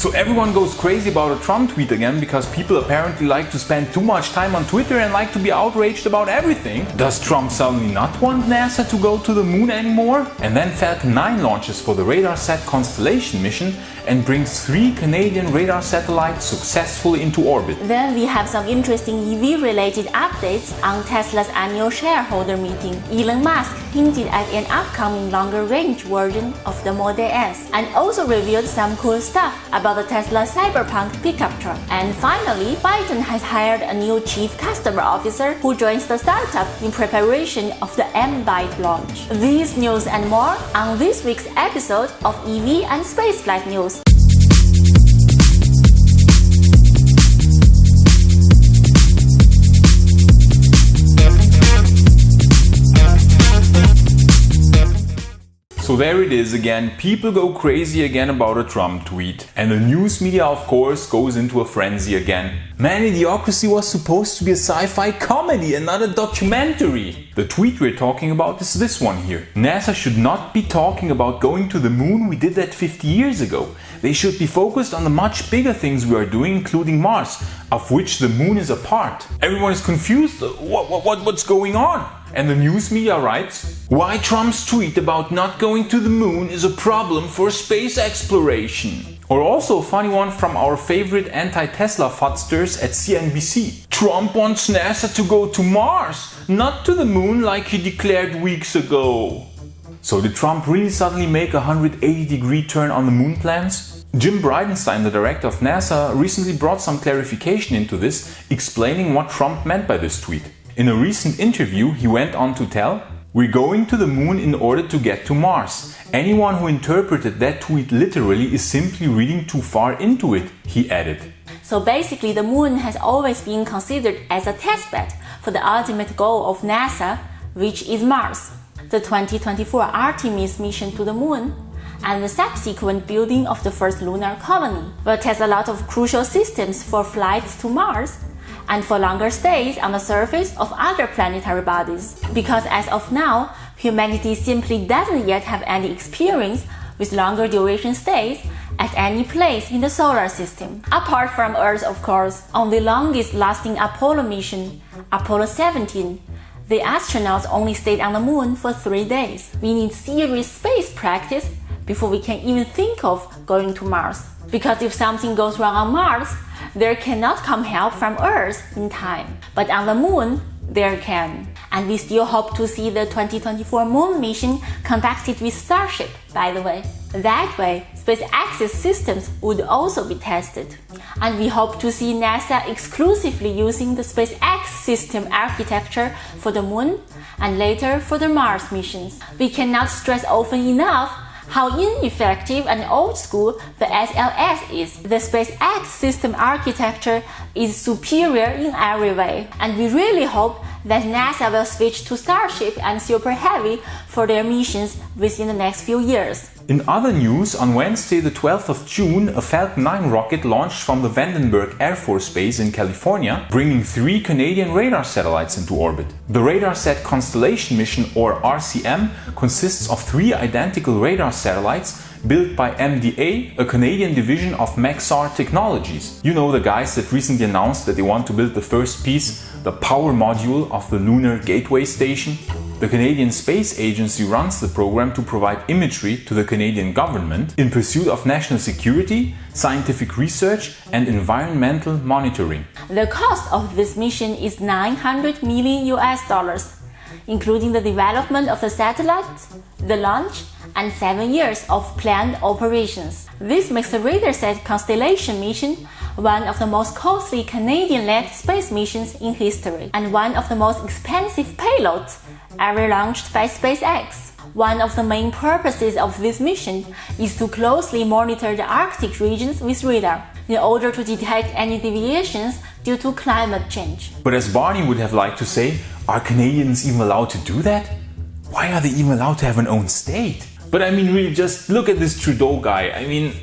So everyone goes crazy about a Trump tweet again because people apparently like to spend too much time on Twitter and like to be outraged about everything. Does Trump suddenly not want NASA to go to the moon anymore? And then Falcon 9 launches for the Radarsat Constellation Mission and brings 3 Canadian radar satellites successfully into orbit. Then we have some interesting EV-related updates on Tesla's annual shareholder meeting. Elon Musk hinted at an upcoming longer-range version of the Model S and also revealed some cool stuff about the Tesla cyberpunk pickup truck. And finally, Byton has hired a new chief customer officer who joins the startup in preparation of the M-byte launch. These news and more on this week's episode of EV and Spaceflight News. So there it is again, people go crazy again about a Trump tweet. And the news media of course goes into a frenzy again. Man, Idiocracy was supposed to be a sci-fi comedy and not a documentary. The tweet we're talking about is this one here. NASA should not be talking about going to the moon, we did that 50 years ago. They should be focused on the much bigger things we are doing, including Mars, of which the moon is a part. Everyone is confused, what's going on? And the news media writes, why Trump's tweet about not going to the moon is a problem for space exploration. Or also a funny one from our favorite anti-Tesla fudsters at CNBC. Trump wants NASA to go to Mars, not to the moon like he declared weeks ago. So did Trump really suddenly make a 180-degree turn on the moon plans? Jim Bridenstine, the director of NASA, recently brought some clarification into this, explaining what Trump meant by this tweet. In a recent interview, he went on to tell, we're going to the moon in order to get to Mars. Anyone who interpreted that tweet literally is simply reading too far into it, he added. So basically the moon has always been considered as a testbed for the ultimate goal of NASA, which is Mars. The 2024 Artemis mission to the moon and the subsequent building of the first lunar colony will test a lot of crucial systems for flights to Mars and for longer stays on the surface of other planetary bodies. Because as of now, humanity simply doesn't yet have any experience with longer duration stays at any place in the solar system. Apart from Earth, of course. On the longest lasting Apollo mission, Apollo 17, the astronauts only stayed on the moon for 3 days. We need serious space practice before we can even think of going to Mars. Because if something goes wrong on Mars, there cannot come help from Earth in time. But on the moon, there can. And we still hope to see the 2024 moon mission conducted with Starship, by the way. That way, SpaceX's systems would also be tested. And we hope to see NASA exclusively using the SpaceX system architecture for the moon and later for the Mars missions. We cannot stress often enough how ineffective and old school the SLS is. The SpaceX system architecture is superior in every way, and we really hope that NASA will switch to Starship and Superheavy for their missions within the next few years. In other news, on Wednesday the 12th of June, a Falcon 9 rocket launched from the Vandenberg Air Force Base in California, bringing 3 Canadian radar satellites into orbit. The Radarsat Constellation Mission, or RCM, consists of 3 identical radar satellites built by MDA, a Canadian division of Maxar Technologies. You know, the guys that recently announced that they want to build the first piece, the power module of the Lunar Gateway Station. The Canadian Space Agency runs the program to provide imagery to the Canadian government in pursuit of national security, scientific research and environmental monitoring. The cost of this mission is $900 million, including the development of the satellites, the launch, and 7 years of planned operations. This makes the Radarsat Constellation Mission one of the most costly Canadian-led space missions in history, and one of the most expensive payloads ever launched by SpaceX. One of the main purposes of this mission is to closely monitor the Arctic regions with radar, in order to detect any deviations due to climate change. But as Barney would have liked to say, are Canadians even allowed to do that? Why are they even allowed to have an own state? But I mean, really, just look at this Trudeau guy. I mean...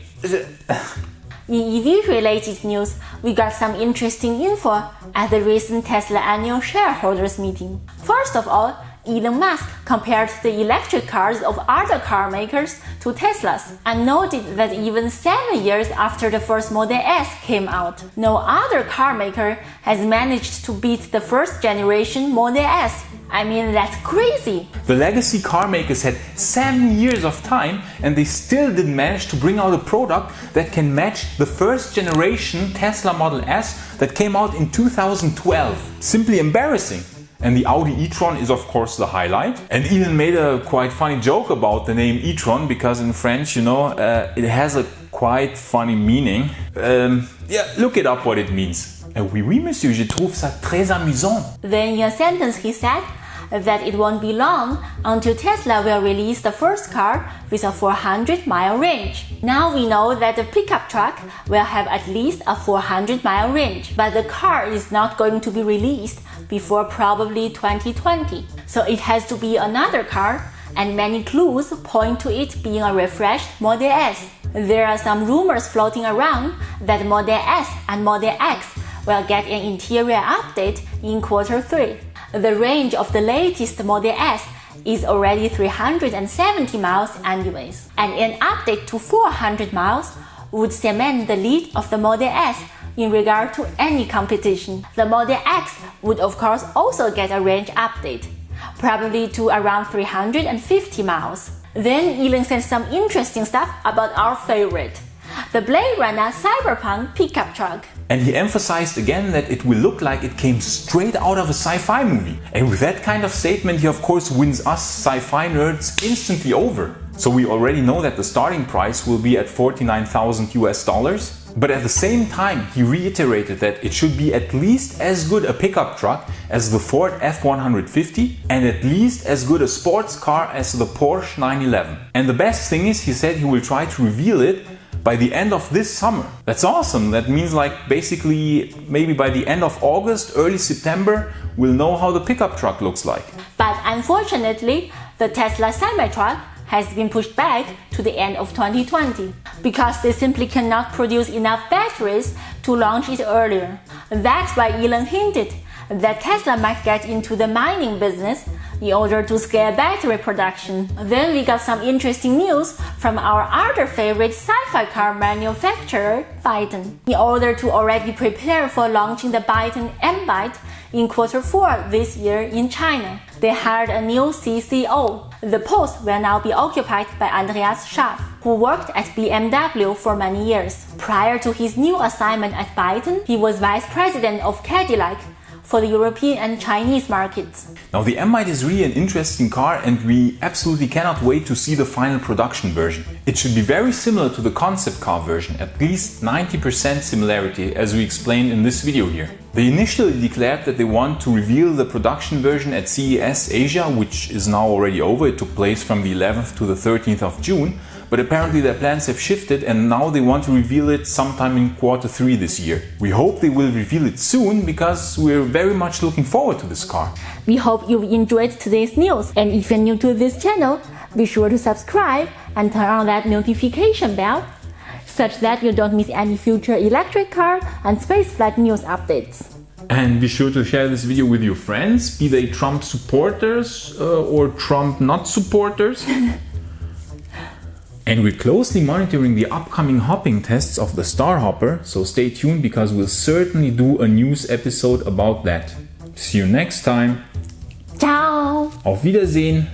In EV-related news, we got some interesting info at the recent Tesla annual shareholders meeting. First of all, Elon Musk compared the electric cars of other car makers to Teslas and noted that even 7 years after the first Model S came out, no other car maker has managed to beat the first generation Model S. I mean, that's crazy! The legacy car makers had 7 years of time and they still didn't manage to bring out a product that can match the first generation Tesla Model S that came out in 2012. Simply embarrassing. And the Audi e-tron is of course the highlight. And Elon made a quite funny joke about the name e-tron because in French, it has a quite funny meaning. Look it up what it means. Oui, oui, monsieur, je trouve ça très amusant. Then in a sentence he said that it won't be long until Tesla will release the first car with a 400-mile range. Now we know that the pickup truck will have at least a 400-mile range, but the car is not going to be released before probably 2020. So it has to be another car, and many clues point to it being a refreshed Model S. There are some rumors floating around that Model S and Model X will get an interior update in Q3. The range of the latest Model S is already 370 miles anyways, and an update to 400 miles would cement the lead of the Model S in regard to any competition. The Model X would of course also get a range update, probably to around 350 miles. Then Elon said some interesting stuff about our favorite, the Blade Runner cyberpunk pickup truck. And he emphasized again that it will look like it came straight out of a sci-fi movie. And with that kind of statement, he of course wins us sci-fi nerds instantly over. So we already know that the starting price will be at $49,000 US. But at the same time, he reiterated that it should be at least as good a pickup truck as the Ford F-150 and at least as good a sports car as the Porsche 911. And the best thing is, he said he will try to reveal it by the end of this summer. That's awesome. That means basically maybe by the end of August, early September, we'll know how the pickup truck looks like. But unfortunately, the Tesla semi-truck has been pushed back to the end of 2020 because they simply cannot produce enough batteries to launch it earlier. That's why Elon hinted that Tesla might get into the mining business in order to scale battery production. Then we got some interesting news from our other favorite sci-fi car manufacturer, Byton. In order to already prepare for launching the Byton M-byte in Q4 this year in China, they hired a new CCO. The post will now be occupied by Andreas Schaaf, who worked at BMW for many years. Prior to his new assignment at Byton, he was vice president of Cadillac for the European and Chinese markets. Now the M-byte is really an interesting car and we absolutely cannot wait to see the final production version. It should be very similar to the concept car version, at least 90% similarity as we explained in this video here. They initially declared that they want to reveal the production version at CES Asia, which is now already over. It took place from the 11th to the 13th of June. But apparently their plans have shifted and now they want to reveal it sometime in Q3 this year. We hope they will reveal it soon because we're very much looking forward to this car. We hope you've enjoyed today's news, and if you're new to this channel, be sure to subscribe and turn on that notification bell such that you don't miss any future electric car and spaceflight news updates. And be sure to share this video with your friends, be they Trump supporters or Trump not supporters. And we're closely monitoring the upcoming hopping tests of the Starhopper, so stay tuned because we'll certainly do a news episode about that. See you next time. Ciao! Auf Wiedersehen!